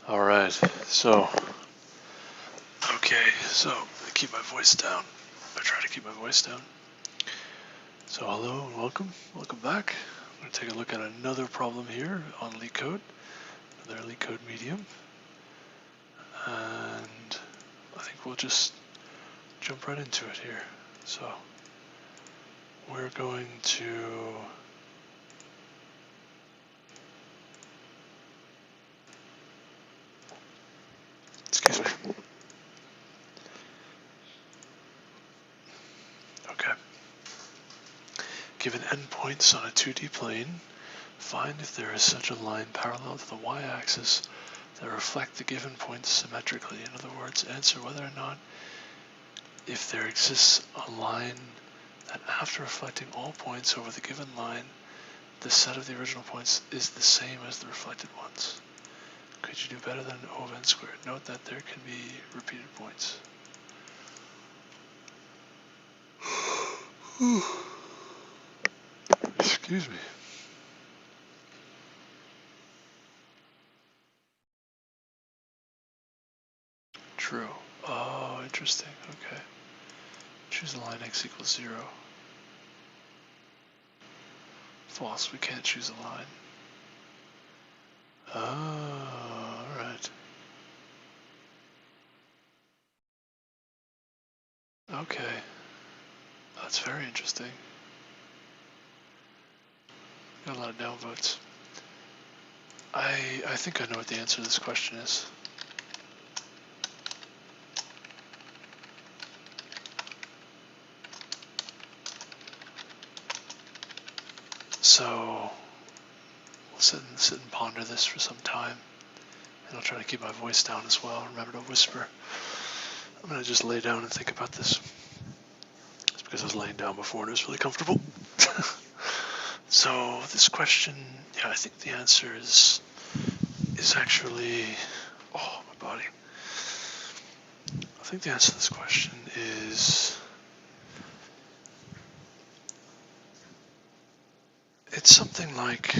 Alright, so, I keep my voice down. I try to keep my voice down. So hello and welcome back. I'm going to take a look at another problem here on LeetCode, another LeetCode medium. And I think we'll just jump right into it here. So, we're going to excuse me. Okay. Given endpoints on a 2D plane, find if there is such a line parallel to the y-axis that reflect the given points symmetrically. In other words, answer whether or not if there exists a line that after reflecting all points over the given line, the set of the original points is the same as the reflected ones. Could you do better than O of n squared? Note that there can be repeated points. Excuse me. True. Oh, interesting. Okay. Choose a line x equals 0. False. We can't choose a line. Oh, alright. Okay. That's very interesting. Got a lot of downvotes. I think I know what the answer to this question is. So, we'll sit and ponder this for some time. And I'll try to keep my voice down as well. Remember to whisper. I'm going to just lay down and think about this. It's because I was laying down before and it was really comfortable. So, this question, yeah, I think the answer is actually, oh, my body. I think the answer to this question is, it's something like,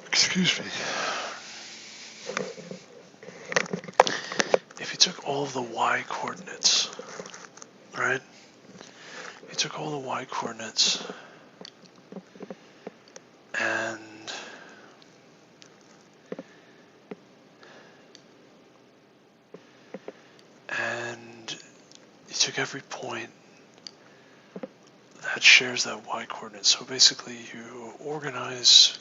excuse me. If you took all of the y coordinates, right? You took all the y coordinates and you took every point that shares that y coordinate. So basically you organize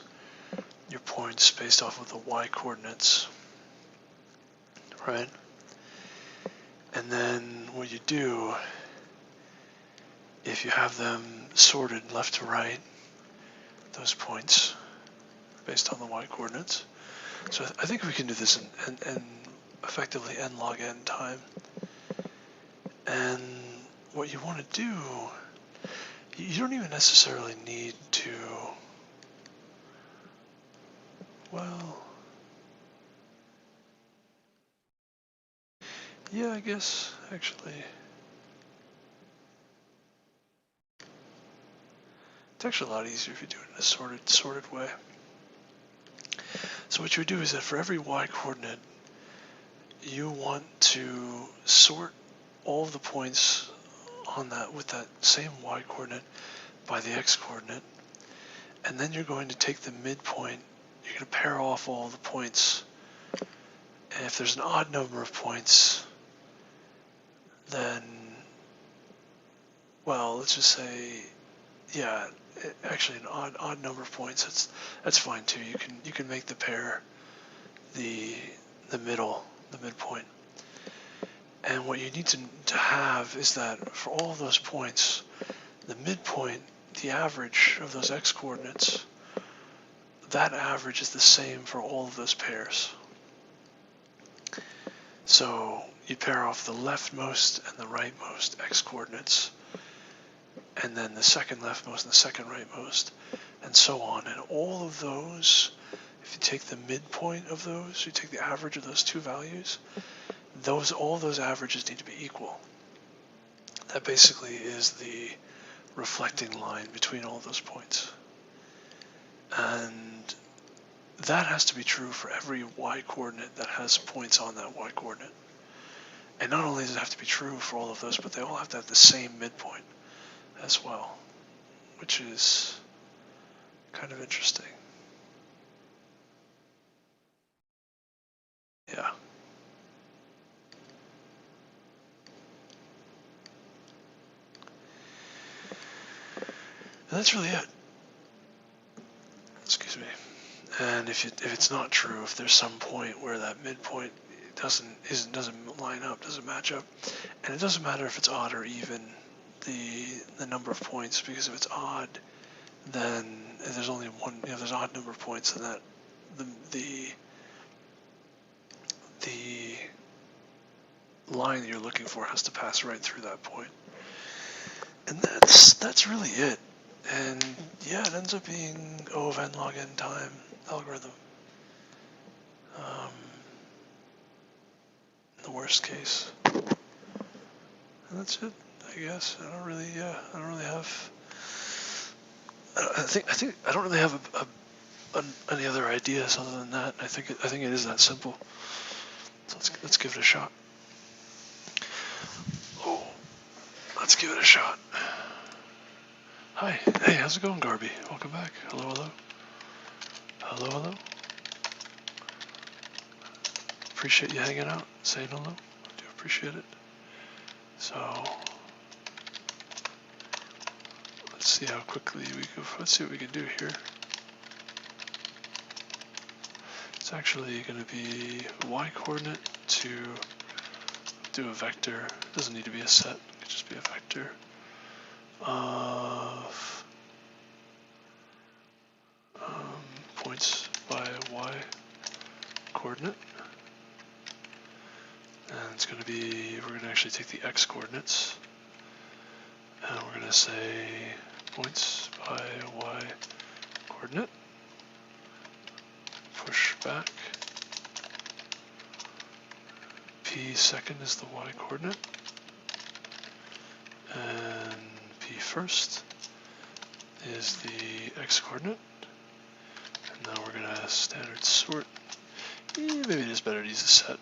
your points based off of the y coordinates, right? And then what you do, if you have them sorted left to right, those points based on the y coordinates. So I think we can do this in effectively n log n time. And what you want to do, you don't even necessarily need to, well, yeah, I guess, actually. It's actually a lot easier if you do it in a sorted way. So what you would do is that for every y coordinate, you want to sort all of the points on that with that same y coordinate by the x coordinate, and then you're going to take the midpoint, you're going to pair off all the points, and if there's an odd number of points, then, well, let's just say, yeah, actually an odd number of points, that's fine too. You can make the pair the midpoint. And what you need to have is that for all of those points, the midpoint, the average of those x coordinates, that average is the same for all of those pairs. So you pair off the leftmost and the rightmost x coordinates, and then the second leftmost and the second rightmost, and so on. And all of those, if you take the midpoint of those, you take the average of those two values, all those averages need to be equal. That basically is the reflecting line between all those points. And that has to be true for every y-coordinate that has points on that y-coordinate. And not only does it have to be true for all of those, but they all have to have the same midpoint as well, which is kind of interesting. Yeah. And that's really it. Excuse me. And if it's not true, if there's some point where that midpoint doesn't line up, doesn't match up, and it doesn't matter if it's odd or even, the number of points, because if it's odd, then if there's only one, if there's an odd number of points, then that the line that you're looking for has to pass right through that point. And that's really it. And yeah, it ends up being O of n log n time algorithm. In the worst case. And that's it, I guess. I don't really have. I don't really have any other ideas other than that. I think it is that simple. So let's give it a shot. Oh, let's give it a shot. Hi, hey, how's it going, Garby? Welcome back. Hello, hello. Hello, hello. Appreciate you hanging out, saying hello. I do appreciate it. So let's see how quickly we go. Let's see what we can do here. It's actually going to be y-coordinate to do a vector. It doesn't need to be a set. It could just be a vector of points by y-coordinate. And it's going to be, we're going to actually take the x-coordinates, and we're going to say points by y-coordinate, push back, p second is the y-coordinate, and p first is the x-coordinate, and now we're going to standard sort. Maybe it is better to use a set.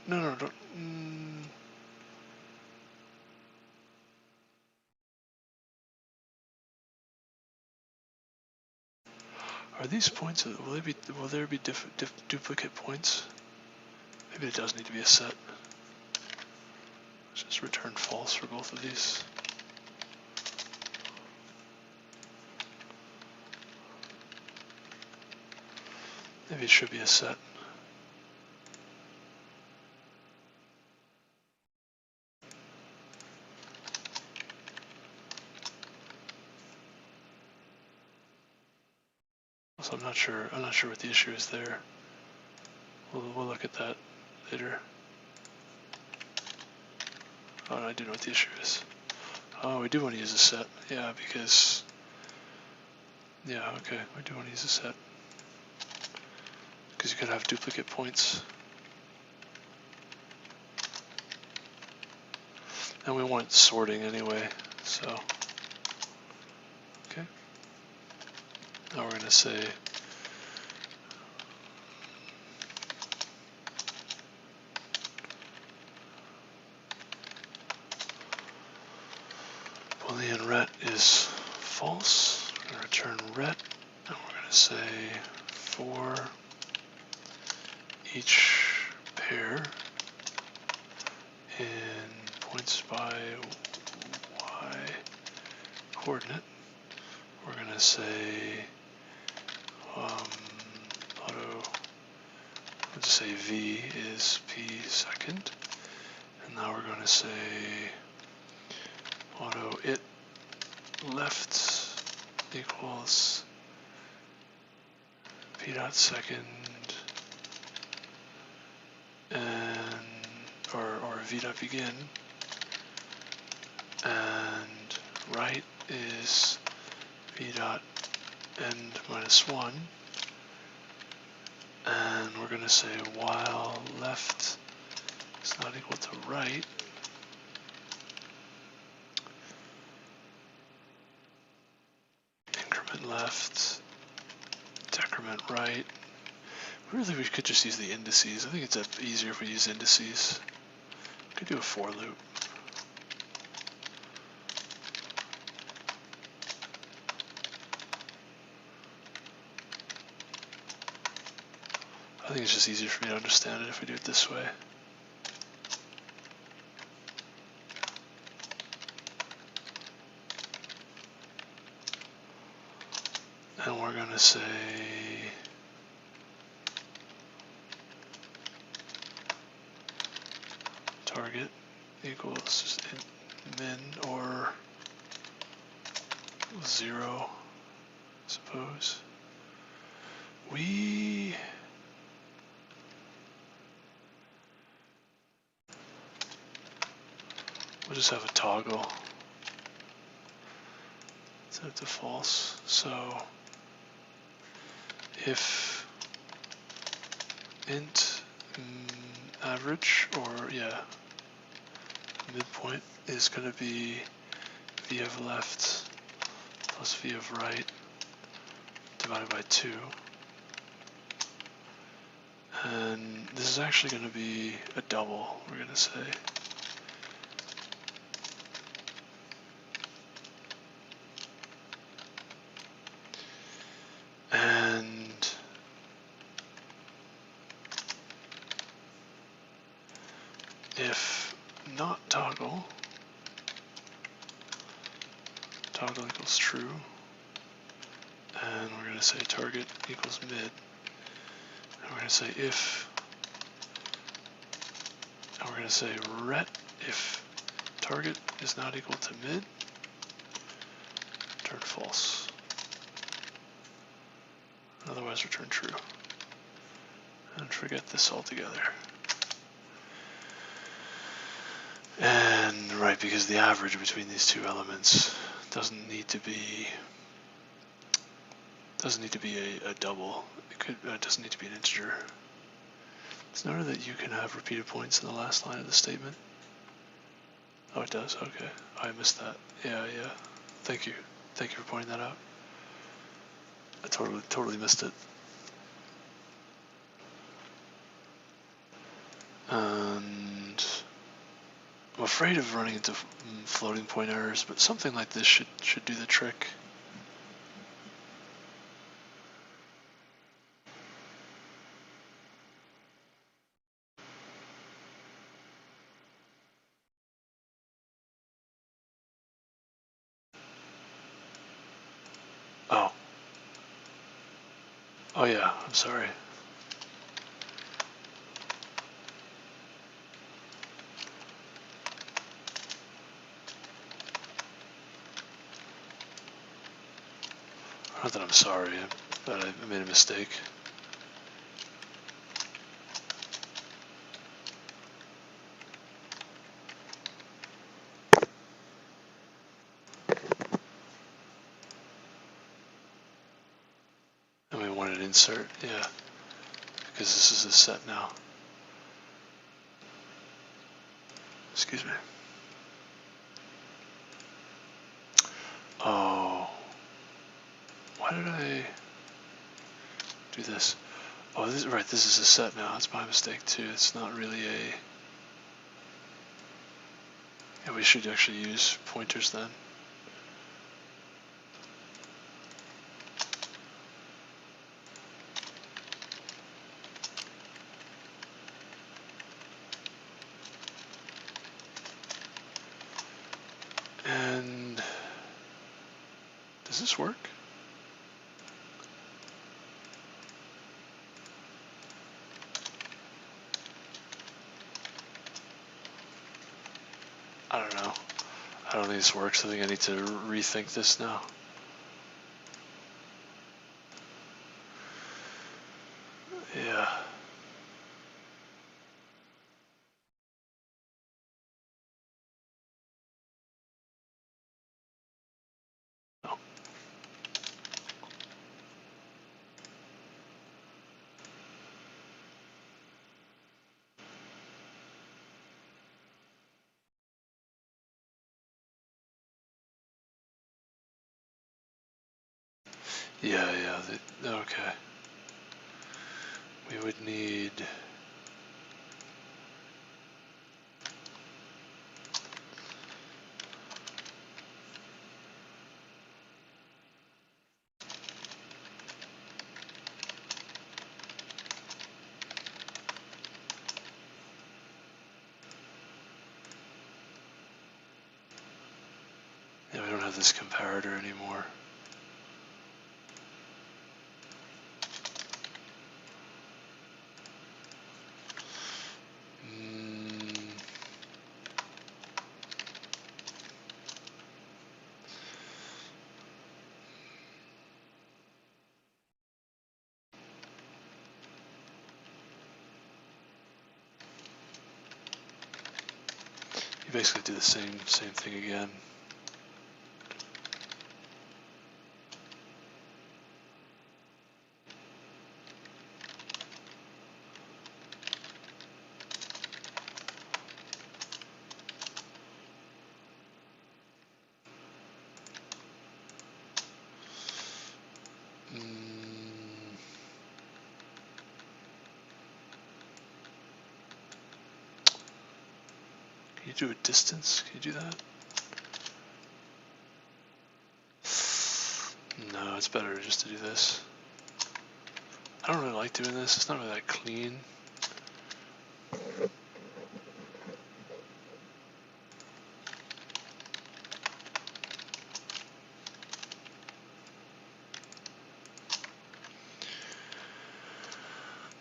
No, don't. Are these points? Will there be duplicate points? Maybe it does need to be a set. Let's just return false for both of these. Maybe it should be a set. So I'm not sure what the issue is there. We'll look at that later. Oh, I do know what the issue is. Oh, we do want to use a set. Yeah, because... Yeah, okay, we do want to use a set. Because you could have duplicate points. And we want sorting anyway, so... Okay. Now we're going to say... Boolean ret is false. We're going to return ret, and we're going to say for each pair in points by y coordinate, we're going to say let's say v is p second, and now we're going to say auto it left equals p dot second and or v dot begin, and right is v dot end minus 1, and we're going to say while left is not equal to right, increment left, decrement right. Really, we could just use the indices. I think it's easier if we use indices. Could do a for loop. I think it's just easier for me to understand it if we do it this way. And we're going to say target equals min or 0, I suppose. We'll just have a toggle set to false. So if int average, or midpoint is going to be v of left plus v of right divided by 2. And this is actually going to be a double, we're going to say. And if not toggle, toggle equals true, and we're going to say target equals mid, and we're going to say if, and we're going to say ret if target is not equal to mid, return false. Otherwise return true. And forget this altogether. And right, because the average between these two elements doesn't need to be a double. It doesn't need to be an integer. It's noted that you can have repeated points in the last line of the statement. Oh, it does. Okay, I missed that. Yeah. Thank you for pointing that out. I totally missed it. And I'm afraid of running into floating point errors, but something like this should do the trick. Oh yeah, I'm sorry. Not that I'm sorry, but I made a mistake. And we wanted insert, yeah, because this is a set now. Excuse me. Oh, why did I do this? Oh, this is a set now. That's my mistake too. It's not really a... Yeah, we should actually use pointers then. And does this work? I don't know. I don't think this works. I think I need to rethink this now. Yeah. No. Yeah, okay. We would need... Yeah, we don't have this comparator anymore. You basically do the same thing again. Can you do a distance? Can you do that? No, it's better just to do this. I don't really like doing this. It's not really that clean.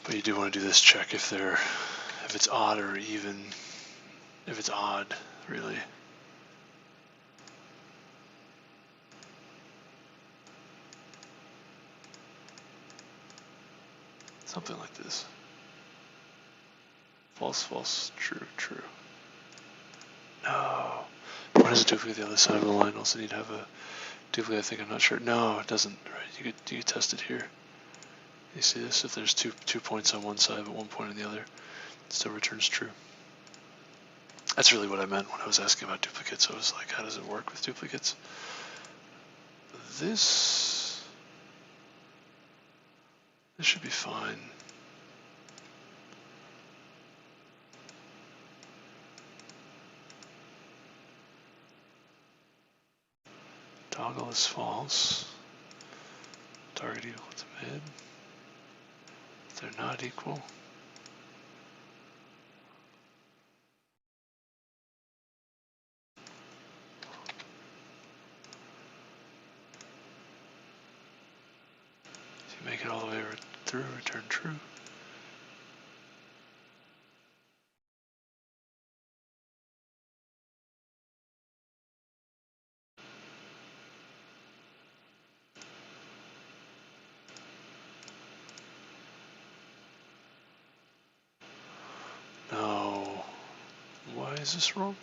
But you do want to do this check if it's odd or even. If it's odd, really. Something like this. False, false, true, true. No. Why does it duplicate the other side of the line? Also need to have a duplicate, I think, I'm not sure. No, it doesn't. Right, you could test it here. You see this? If there's two points on one side but 1 point on the other, it still returns true. That's really what I meant when I was asking about duplicates. I was like, how does it work with duplicates? This should be fine. Toggle is false. Target equal to mid. If they're not equal. If you make it all the way through, return true. No. Why is this wrong?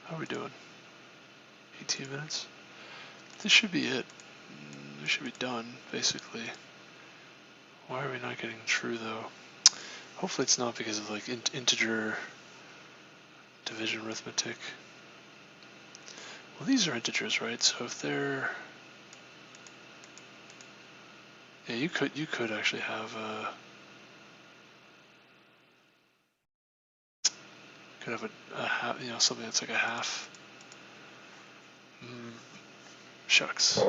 How are we doing? 18 minutes? This should be it. This should be done, basically. Why are we not getting true, though? Hopefully it's not because of, like, integer division arithmetic. Well, these are integers, right? So if they're... Yeah, you could actually have a... Could have a half, you know, something that's like a half. Shucks.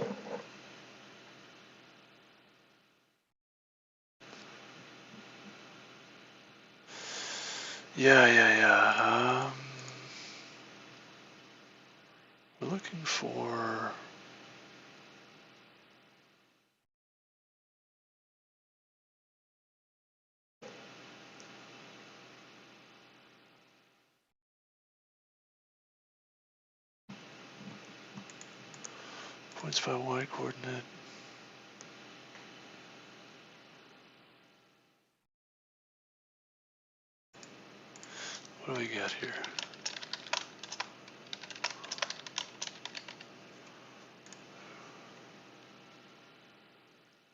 Yeah. We're looking for... points by y coordinate. What do we get here?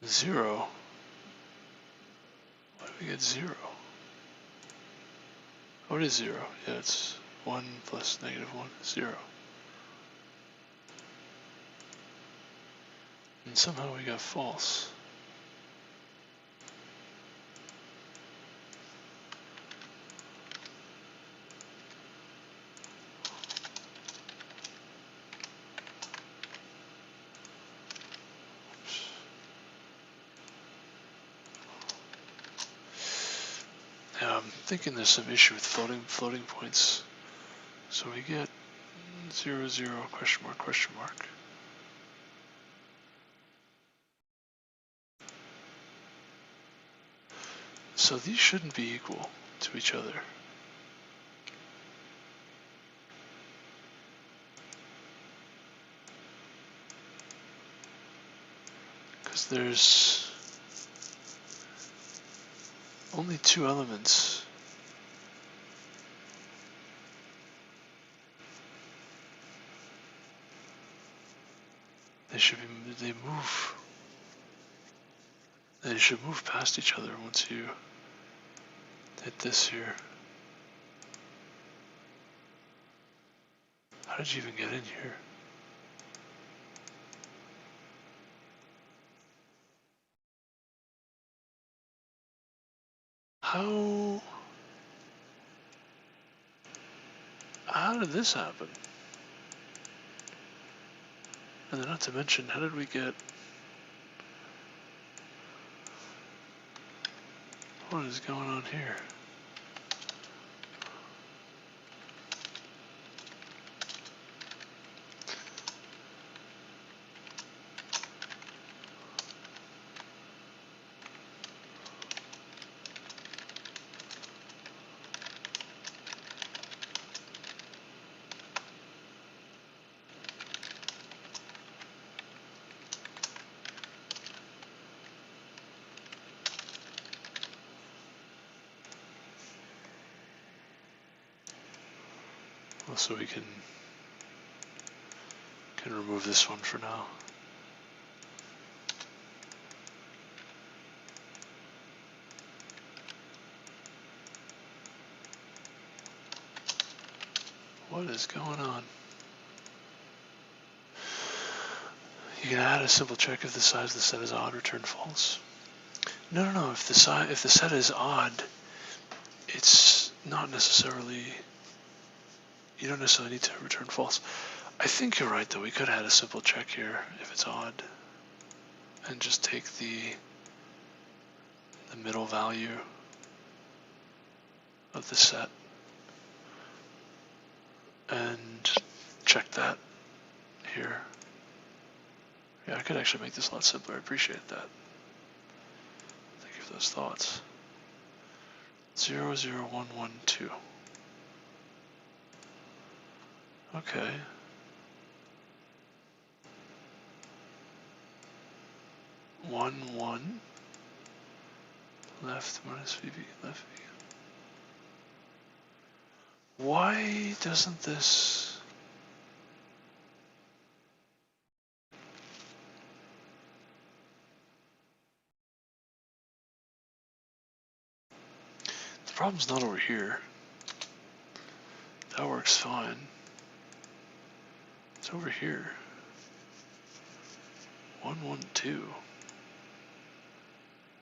0. Why do we get 0? Oh, it is 0. Yeah, it's 1 plus negative 1 is 0. And somehow we got false. Now I'm thinking there's some issue with floating points. So we get 0, 0, question mark, question mark. So these shouldn't be equal to each other. Because there's only 2 elements. They should move past each other once you hit this here. How did you even get in here? How did this happen? And then not to mention, how did we get... What is going on here? Well, so we can remove this one for now. What is going on? You can add a simple check if the size of the set is odd, return false. No. If the set is odd, it's not necessarily. You don't necessarily need to return false. I think you're right though. We could add a simple check here if it's odd, and just take the middle value of the set and check that here. Yeah, I could actually make this a lot simpler. I appreciate that. Thank you for those thoughts. 0, 0, 1, 1, 2. Okay. One, one. Left minus VB, left V. Why doesn't this... The problem's not over here. That works fine. It's over here. 1, 1, 2.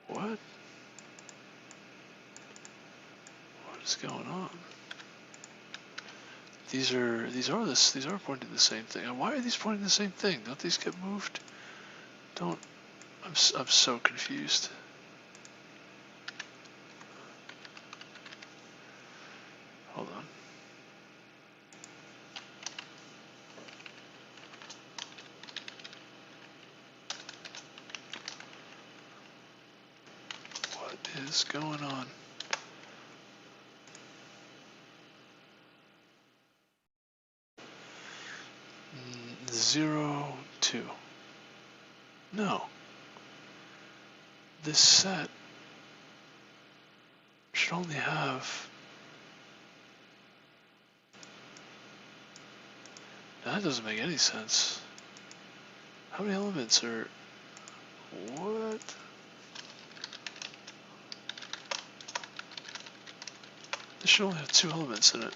What? What is going on? These are pointing the same thing. And why are these pointing the same thing? Don't these get moved? I'm so confused. Hold on. What is going on? Zero, 2. No. This set should only have... That doesn't make any sense. How many elements are... What? This should only have 2 elements in it.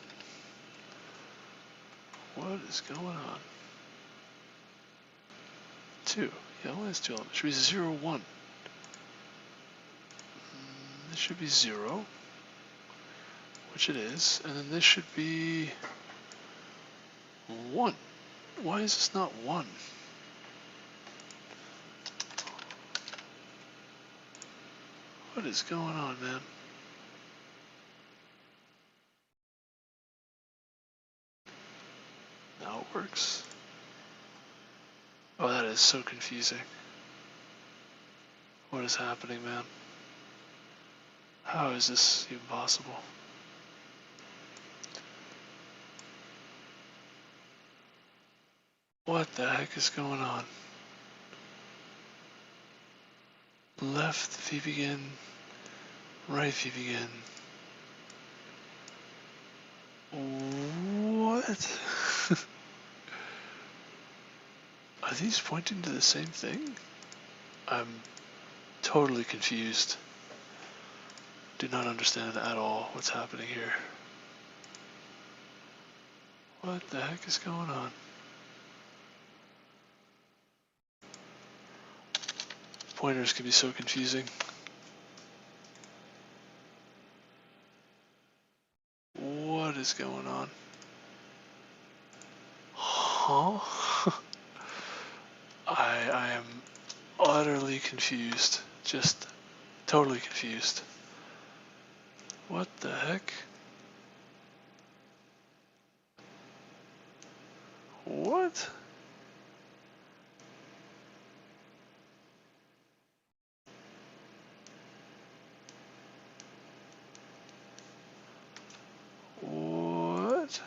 What is going on? 2. Yeah, it only has 2 elements. It should be 0, 1. This should be 0, which it is, and then this should be 1. Why is this not 1? What is going on, man? Now it works. Oh, that is so confusing. What is happening, man? How is this even possible? What the heck is going on? Left v begin, right v begin. What? Are these pointing to the same thing? I'm totally confused. Do not understand at all what's happening here. What the heck is going on? Pointers can be so confusing. What is going on? Huh? I am utterly confused. Just totally confused. What the heck? What? What?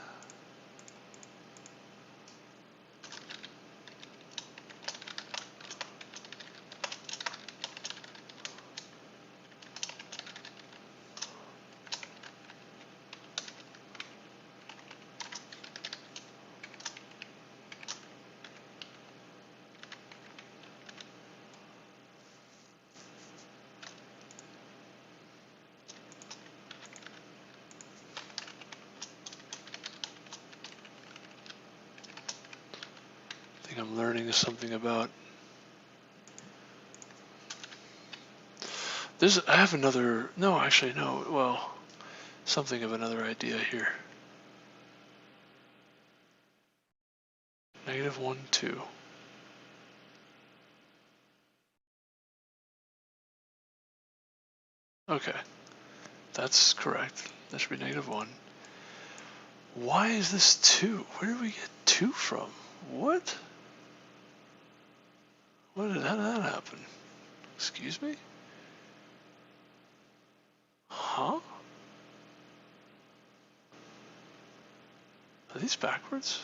I think I'm learning something about. I have another, no, actually, no, well, something of another idea here. -1, 2. Okay, that's correct. That should be -1. Why is this 2? Where did we get 2 from? What? How did that happen? Excuse me? Huh? Are these backwards?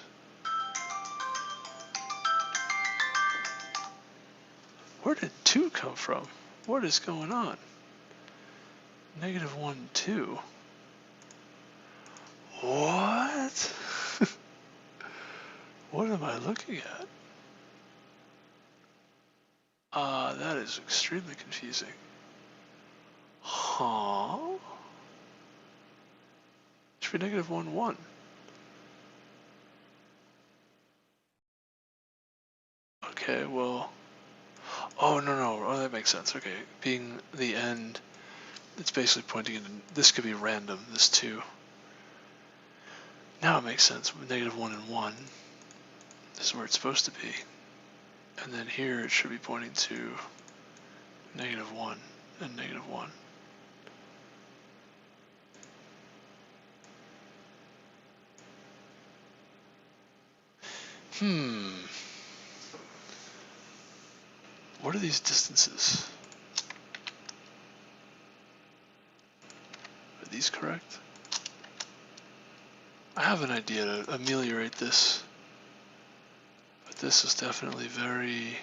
Where did 2 come from? What is going on? -1, 2. What? What am I looking at? That is extremely confusing. Huh? It should be -1, 1. Okay, well... Oh, no. Oh, that makes sense. Okay, being the end, it's basically pointing in... This could be random, this 2. Now it makes sense. -1 and 1. This is where it's supposed to be. And then here it should be pointing to -1 and -1. What are these distances? Are these correct? I have an idea to ameliorate this, but this is definitely very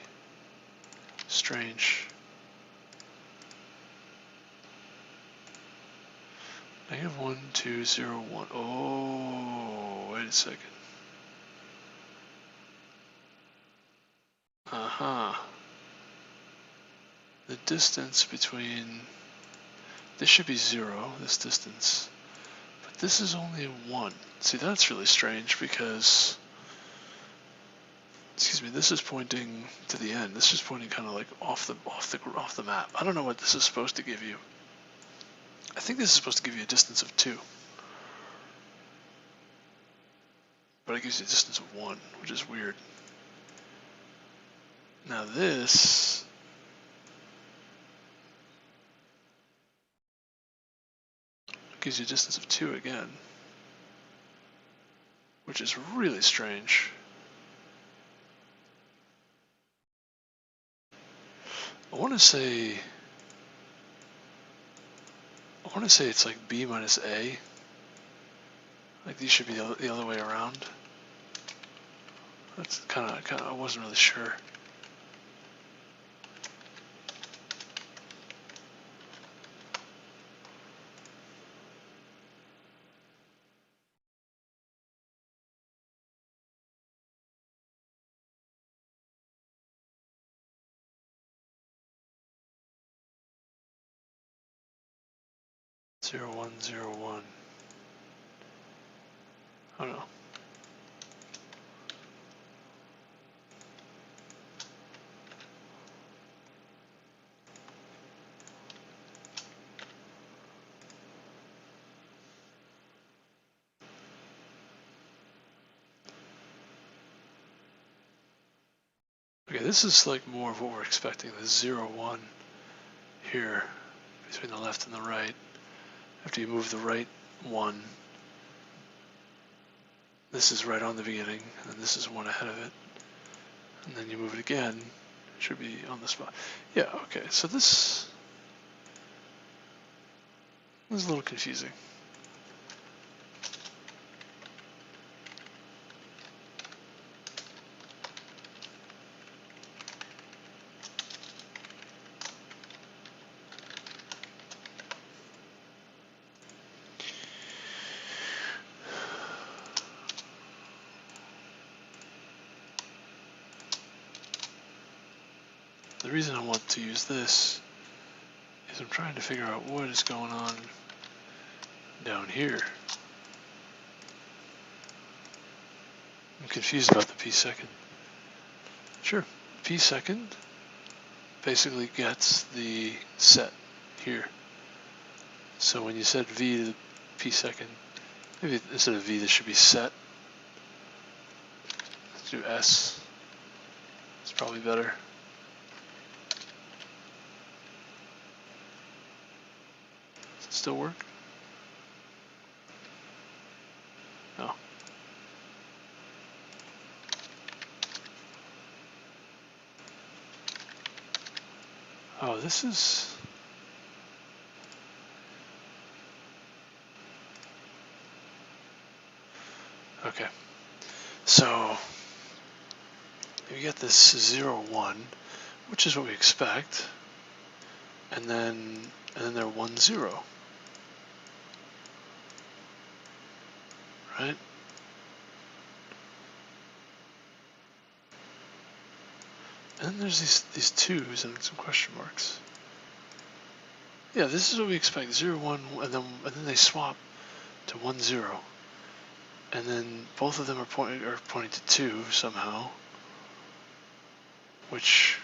strange. -1, 2, 0, 1. Oh, wait a second. The distance between, this should be 0, this distance, but this is only 1. See, that's really strange because, excuse me, this is pointing to the end. This is pointing kind of like off the map. I don't know what this is supposed to give you. I think this is supposed to give you a distance of 2. But it gives you a distance of 1, which is weird. Now this gives you a distance of 2 again, which is really strange. I want to say it's like B minus A. Like these should be the other way around. That's kind of, I wasn't really sure. Zero, 1, 0, 1. Oh no. Okay, this is like more of what we're expecting, the 0, 1 here between the left and the right. After you move the right 1, this is right on the beginning, and then this is 1 ahead of it. And then you move it again, it should be on the spot. Yeah, okay, so this is a little confusing. The reason I want to use this is I'm trying to figure out what is going on down here. I'm confused about the p-second. Sure, p-second basically gets the set here. So when you set v to the p-second, maybe instead of v this should be set. Let's do s. It's probably better. Does it still work? No. Oh, this is... Okay. So, you get this 0, 1, which is what we expect, and then they're 1, 0. Right? And then there's these 2's and some question marks. Yeah, this is what we expect. 0, 1, and then they swap to 1, 0. And then both of them are pointing to 2 somehow, which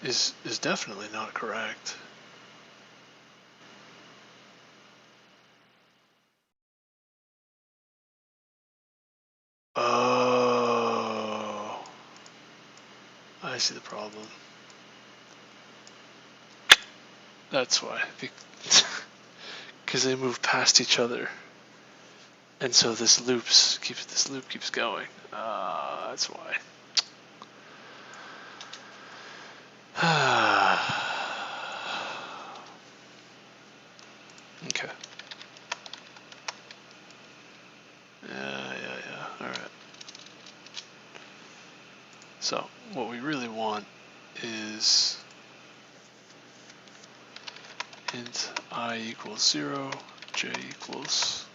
is definitely not correct. Oh, I see the problem. That's why, because they move past each other, and so this loop keeps going. That's why. Okay. Yeah. All right. So what we really want is int I equals 0, j equals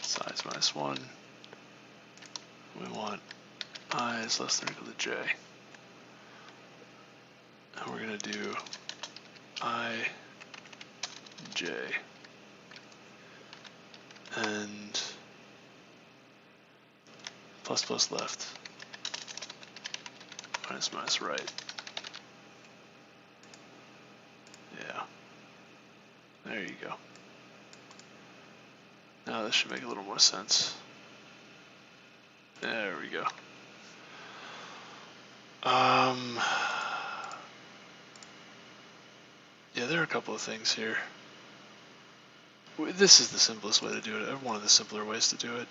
size minus 1. We want I is less than or equal to j. and we're going to do I, J, and plus plus left, minus minus right. Yeah. There you go. Now this should make a little more sense. There we go. Yeah, there are a couple of things here. This is the simplest way to do it, one of the simpler ways to do it.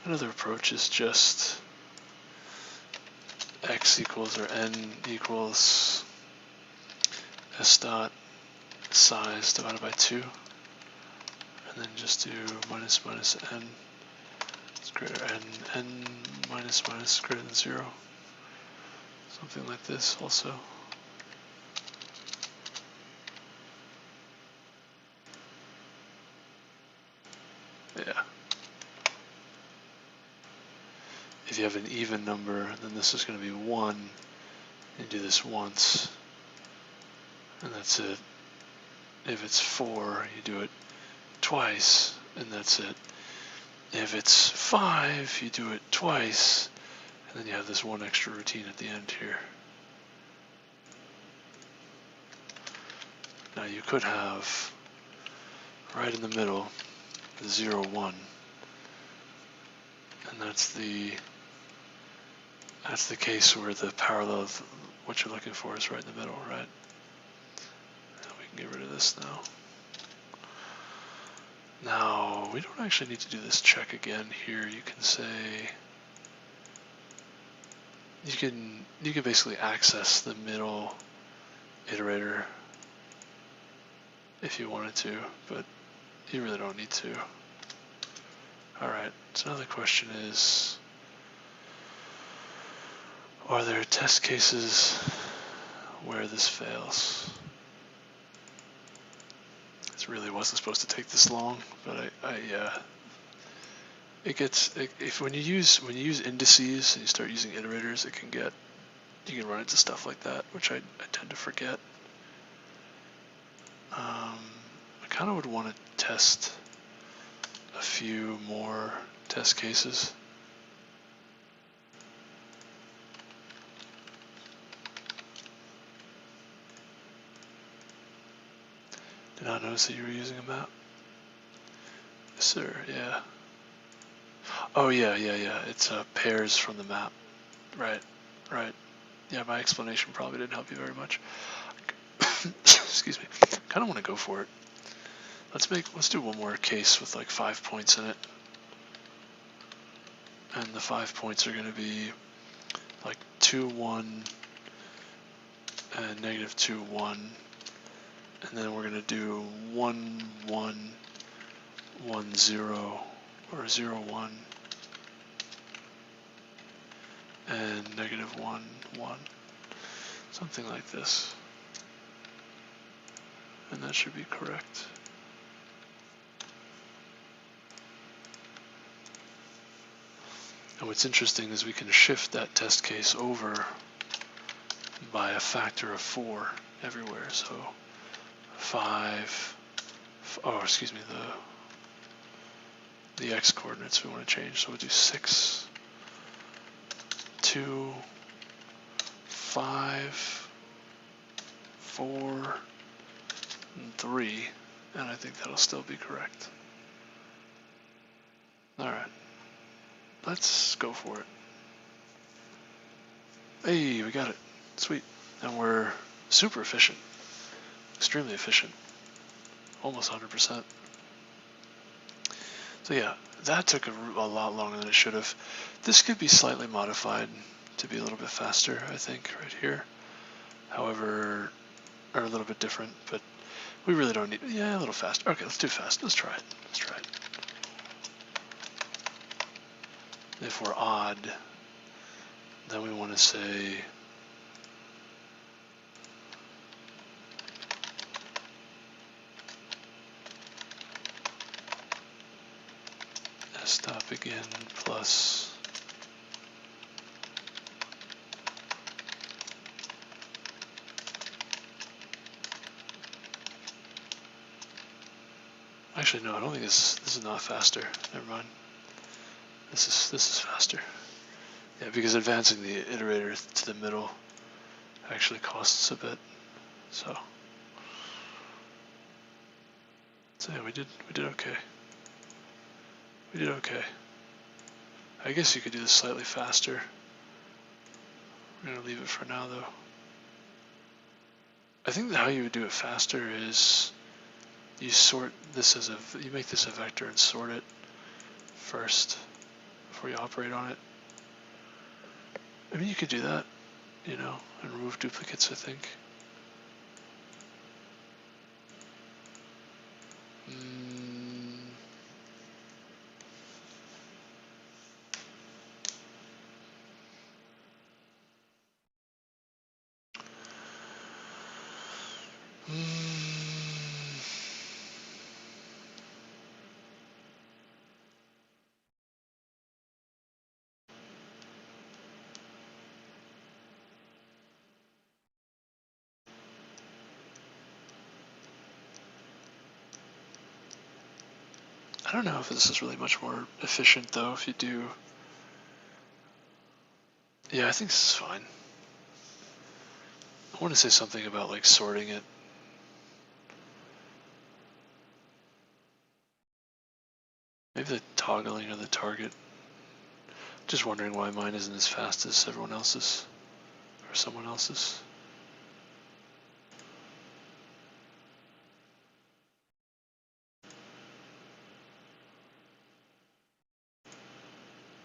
Another approach is just x equals or n equals s dot size divided by 2, and then just do minus minus n is greater n minus minus greater than 0. Something like this also. Yeah. If you have an even number, then this is going to be 1. You do this once, and that's it. If it's 4, you do it twice, and that's it. If it's 5, you do it twice, and then you have this one extra routine at the end here. Now you could have, right in the middle, 0, 1, and that's the case where the parallel of what you're looking for is right in the middle, right? And we can get rid of this now. Now, we don't actually need to do this check again here. You can say, you can basically access the middle iterator if you wanted to, but you really don't need to. Alright, so now the question is, are there test cases where this fails? This really wasn't supposed to take this long, but when you use indices and you start using iterators, you can run into stuff like that, which I tend to forget. I kind of would want to test a few more test cases. Did not notice that you were using a map. Yes, sir, yeah. Oh, yeah. It's pairs from the map. Right. Yeah, my explanation probably didn't help you very much. Excuse me. Kind of want to go for it. Let's do one more case with like 5 points in it. And the 5 points are going to be like 2, 1, and negative 2, 1. And then we're going to do 1, 1, 1, 0, or 0, 1, and negative 1, 1. Something like this. And that should be correct. And what's interesting is we can shift that test case over by a factor of 4 everywhere. So 5, the x coordinates we want to change. So we'll do 6, 2, 5, 4, and 3, and I think that'll still be correct. Alright, let's go for it. Hey, we got it. Sweet. And we're super efficient. Extremely efficient. Almost 100%. So yeah, that took a lot longer than it should have. This could be slightly modified to be a little bit faster, I think, right here. However, or a little bit different, but we really don't need, yeah, a little faster. Okay, let's do fast. Let's try it. If we're odd, then we want to say stop begin plus actually no, I don't think this is not faster. Never mind. This is faster. Yeah, because advancing the iterator to the middle actually costs a bit. So yeah, we did okay. We did okay. I guess you could do this slightly faster. We're gonna leave it for now though. I think that how you would do it faster is you sort this as you make this a vector and sort it first before you operate on it. I mean, you could do that, you know, and remove duplicates, I think. I don't know if this is really much more efficient though if you do. Yeah, I think this is fine. I want to say something about like sorting it. Maybe the toggling of the target. Just wondering why mine isn't as fast as everyone else's or someone else's.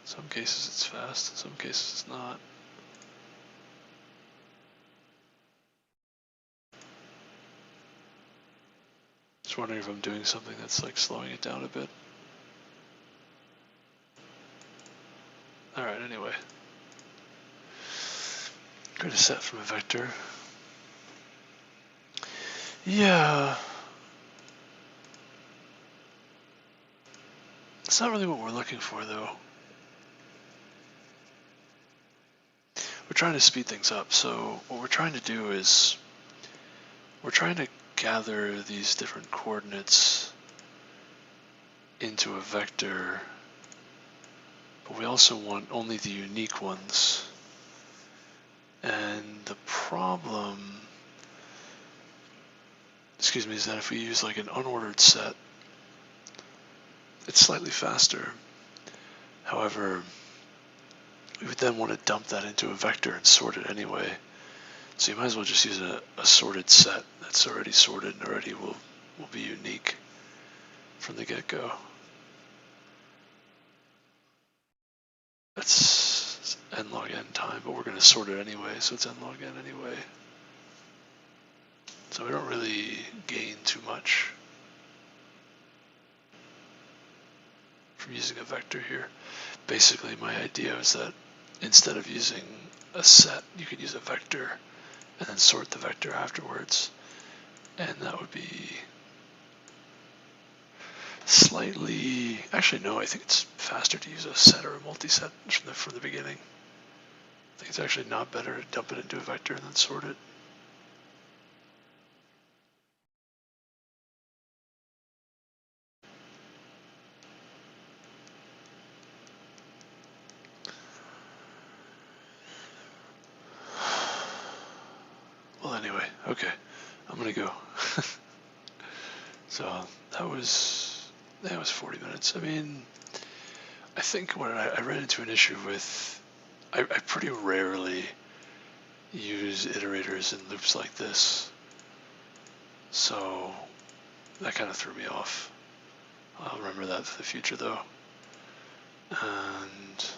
In some cases it's fast, in some cases it's not. Just wondering if I'm doing something that's like slowing it down a bit. Alright, anyway. Create a set from a vector. Yeah. It's not really what we're looking for though. We're trying to speed things up, so what we're trying to do is we're trying to gather these different coordinates into a vector, but we also want only the unique ones. And the problem, is that if we use like an unordered set, it's slightly faster. However, we would then want to dump that into a vector and sort it anyway. So you might as well just use a sorted set that's already sorted and already will be unique from the get-go. That's n log n time, but we're going to sort it anyway, so it's n log n anyway. So we don't really gain too much from using a vector here. Basically, my idea is that instead of using a set, you could use a vector and then sort the vector afterwards. And that would be slightly, actually no, I think it's faster to use a set or a multi-set from the beginning. I think it's actually not better to dump it into a vector and then sort it. Well, anyway, okay, I'm gonna go. So that was 40 minutes. I mean, I think what I ran into an issue with, I pretty rarely use iterators in loops like this. So that kind of threw me off. I'll remember that for the future though. And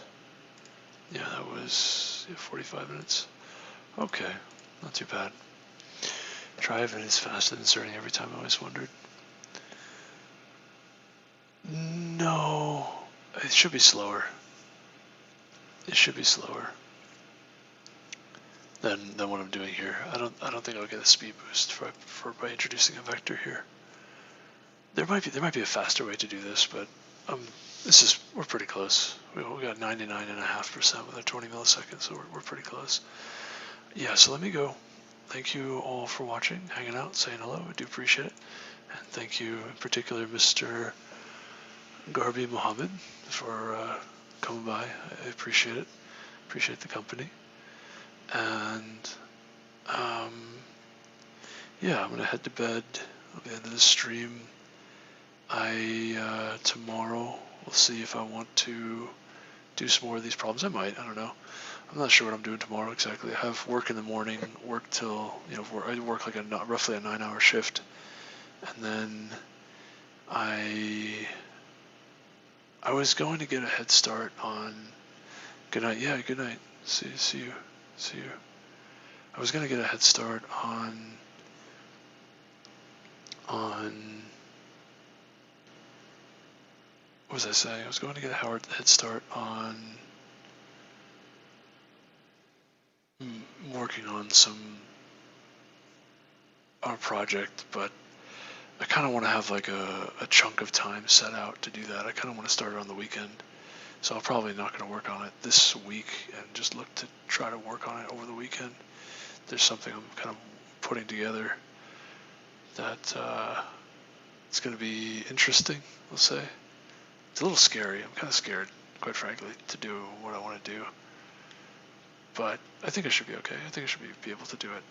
yeah, that was 45 minutes. Okay, not too bad. Try if it is fast at inserting every time, I always wondered. No, it should be slower. It should be slower than what I'm doing here. I don't think I'll get a speed boost by introducing a vector here. There might be a faster way to do this, but we're pretty close. We got 99.5% with our 20 milliseconds, so we're pretty close. Yeah, so let me go. Thank you all for watching, hanging out, saying hello. I do appreciate it. And thank you in particular, Mr. Garbi Mohammed, for coming by. I appreciate it. Appreciate the company. And yeah, I'm gonna head to bed at the end of the stream. Tomorrow we'll see if I want to do some more of these problems. I might. I don't know. I'm not sure what I'm doing tomorrow exactly. I have work in the morning. Work till I work like roughly a 9-hour shift, and then I was going to get a head start on. Good night. Yeah. Good night. See you. I was gonna get a head start on what was I saying? I was going to get a head start on working on our project, but I kind of want to have like a chunk of time set out to do that. I kind of want to start it on the weekend, so I'm probably not going to work on it this week and just look to try to work on it over the weekend. There's something I'm kind of putting together that it's going to be interesting, we'll say. It's a little scary. I'm kind of scared, quite frankly, to do what I want to do. But I think I should be okay. I think I should be able to do it.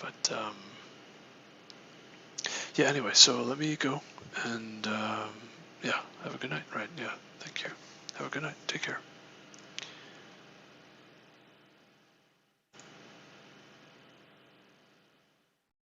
But yeah, anyway, so let me go. And yeah, have a good night. Right, yeah, thank you. Have a good night. Take care.